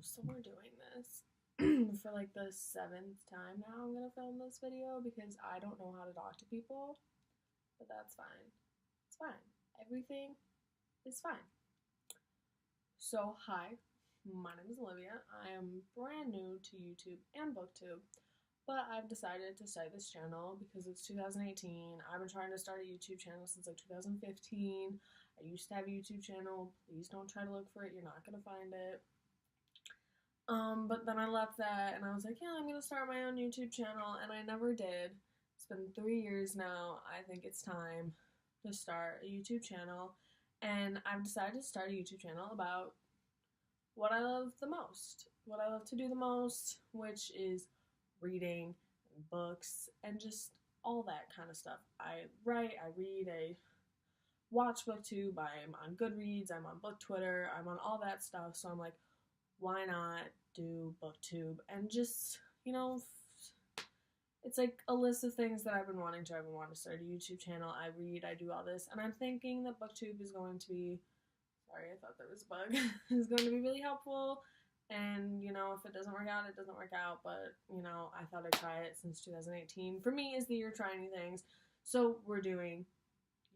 So we're doing this for like the 7th time now. I'm gonna film this video because I don't know how to talk to people, but that's fine. It's fine. Everything is fine. So, hi, my name is Olivia. I am brand new to YouTube and Booktube, but I've decided to start this channel because it's 2018. I've been trying to start a YouTube channel since like 2015. I used to have a YouTube channel. Please don't try to look for it. You're not gonna find it. But then I left that and I was like, yeah, I'm gonna start my own YouTube channel, and I never did. It's been 3 years now. I think it's time to start a YouTube channel, and I've decided to start a YouTube channel about what I love the most, what I love to do the most, which is reading, and books, and just all that kind of stuff. I write, I read, I watch Booktube, I'm on Goodreads, I'm on Book Twitter, I'm on all that stuff, so I'm like, why not do Booktube and just, it's like a list of things that I've been wanting to. I've been wanting to start a YouTube channel. I read, I do all this, and I'm thinking that Booktube is going to be, sorry, I thought there was a bug, is going to be really helpful. And, if it doesn't work out, it doesn't work out. But, I thought I'd try it since 2018. For me, is the year of trying new things. So we're doing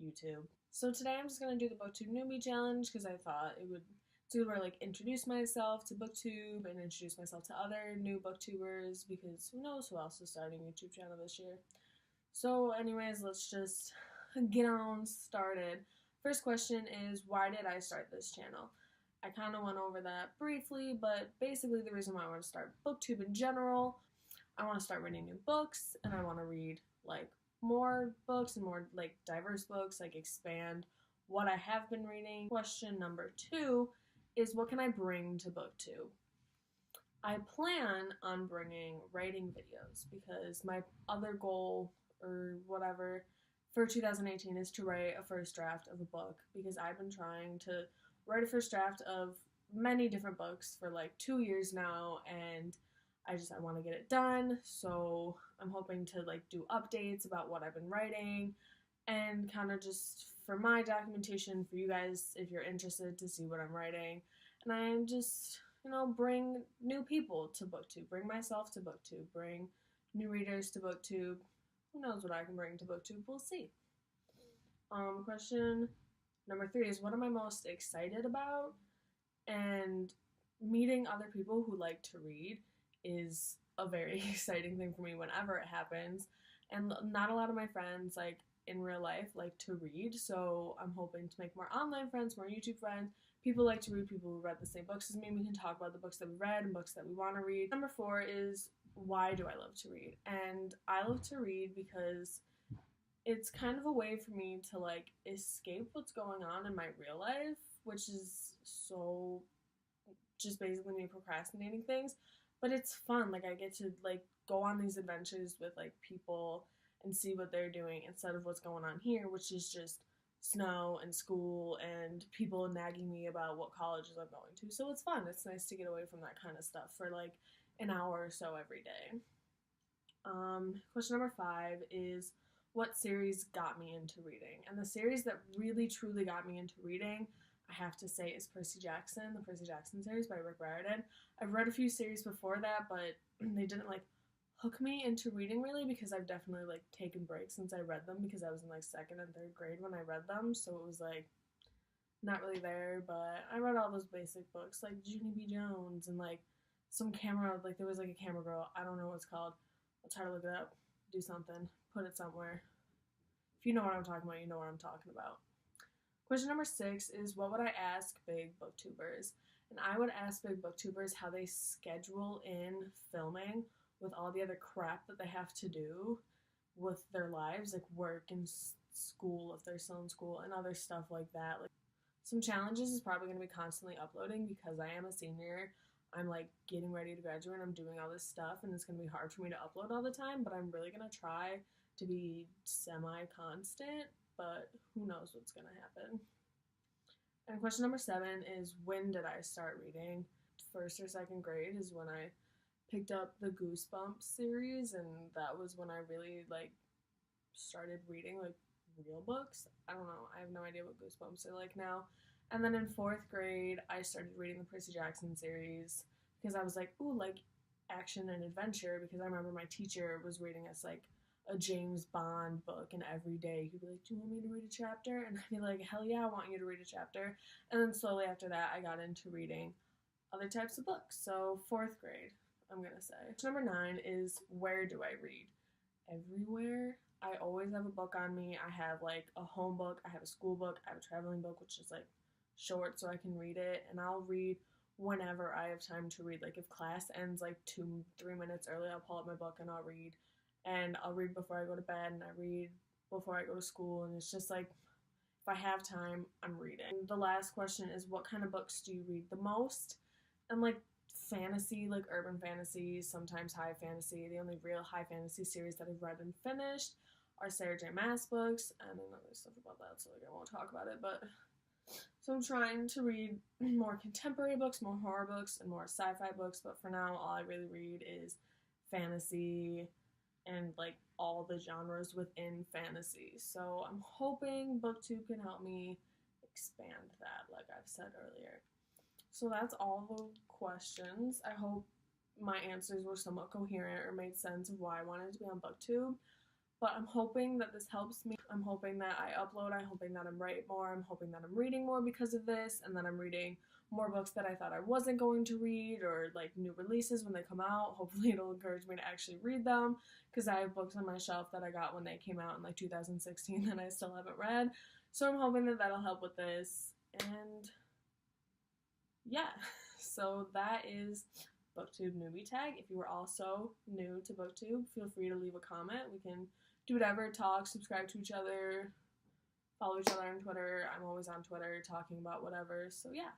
YouTube. So today I'm just going to do the Booktube Newbie Challenge because I thought it's a good way to introduce myself to Booktube and introduce myself to other new Booktubers, because who knows who else is starting a YouTube channel this year. So anyways, let's just get on started. First question is, why did I start this channel? I kind of went over that briefly, but basically the reason why I want to start Booktube in general, I want to start reading new books, and I want to read more books and more diverse books, expand what I have been reading. Question number 2 is, what can I bring to Booktube? I plan on bringing writing videos because my other goal or whatever for 2018 is to write a first draft of a book, because I've been trying to write a first draft of many different books for 2 years now, and I want to get it done. So I'm hoping to do updates about what I've been writing, and kind of just for my documentation for you guys if you're interested to see what I'm writing. And I just, bring new people to Booktube, bring myself to Booktube, bring new readers to Booktube. Who knows what I can bring to Booktube? We'll see. Question number 3 is, what am I most excited about? And meeting other people who like to read is a very exciting thing for me whenever it happens. And not a lot of my friends, in real life, like to read, so I'm hoping to make more online friends, more YouTube friends. People like to read, people who read the same books as me. We can talk about the books that we read and books that we want to read. Number 4 is, why do I love to read? And I love to read because it's kind of a way for me to escape what's going on in my real life, which is so just basically me procrastinating things. But it's fun. I get to go on these adventures with people and see what they're doing instead of what's going on here, which is just snow and school and people nagging me about what colleges I'm going to. So it's fun. It's nice to get away from that kind of stuff for an hour or so every day. Question number 5 is, what series got me into reading? And the series that really truly got me into reading, I have to say, is Percy Jackson, the Percy Jackson series by Rick Riordan. I've read a few series before that, but they didn't hook me into reading really, because I've definitely taken breaks since I read them, because I was in 2nd and 3rd grade when I read them, so it was not really there. But I read all those basic books like Junie B. Jones and some camera, there was a camera girl, I don't know what it's called, I'll try to look it up, do something, put it somewhere. If you know what I'm talking about, you know what I'm talking about. Question number 6 is, what would I ask big booktubers? And I would ask big booktubers how they schedule in filming with all the other crap that they have to do with their lives, work and school if they're still in school, and other stuff like that. Some challenges is probably going to be constantly uploading, because I am a senior. I'm getting ready to graduate, and I'm doing all this stuff, and it's going to be hard for me to upload all the time, but I'm really going to try to be semi-constant, but who knows what's going to happen. And question number 7 is, when did I start reading? 1st or 2nd grade is when I picked up the Goosebumps series, and that was when I really started reading real books. I don't know, I have no idea what Goosebumps are like now. And then in 4th grade I started reading the Percy Jackson series. because I was like, ooh, like action and adventure, because I remember my teacher was reading us like a James Bond book, and every day he'd be like, do you want me to read a chapter? And I'd be like, hell yeah, I want you to read a chapter. And then slowly after that, I got into reading other types of books. So 4th grade, I'm gonna say. Number 9 is, where do I read? Everywhere. I always have a book on me. I have like a home book, I have a school book, I have a traveling book, which is like short so I can read it, and I'll read whenever I have time to read. Like if class ends like 2-3 minutes early, I'll pull up my book and I'll read. And I'll read before I go to bed, and I read before I go to school, and it's just like, if I have time, I'm reading. The last question is, what kind of books do you read the most? And like fantasy, like urban fantasy, sometimes high fantasy. The only real high fantasy series that I've read and finished are Sarah J. Maas books, and then other stuff about that, so like I won't talk about it, but so I'm trying to read more contemporary books, more horror books, and more sci-fi books, but for now, all I really read is fantasy and like all the genres within fantasy. So I'm hoping Booktube can help me expand that, like I've said earlier. So that's all the questions. I hope my answers were somewhat coherent or made sense of why I wanted to be on Booktube. But I'm hoping that this helps me. I'm hoping that I upload. I'm hoping that I'm writing more. I'm hoping that I'm reading more because of this, and that I'm reading more books that I thought I wasn't going to read, or like new releases when they come out. Hopefully it'll encourage me to actually read them, because I have books on my shelf that I got when they came out in like 2016 that I still haven't read. So I'm hoping that that'll help with this. And yeah, so that is Booktube Newbie Tag. If you are also new to Booktube, feel free to leave a comment. We can do whatever, talk, subscribe to each other, follow each other on Twitter. I'm always on Twitter talking about whatever. So yeah.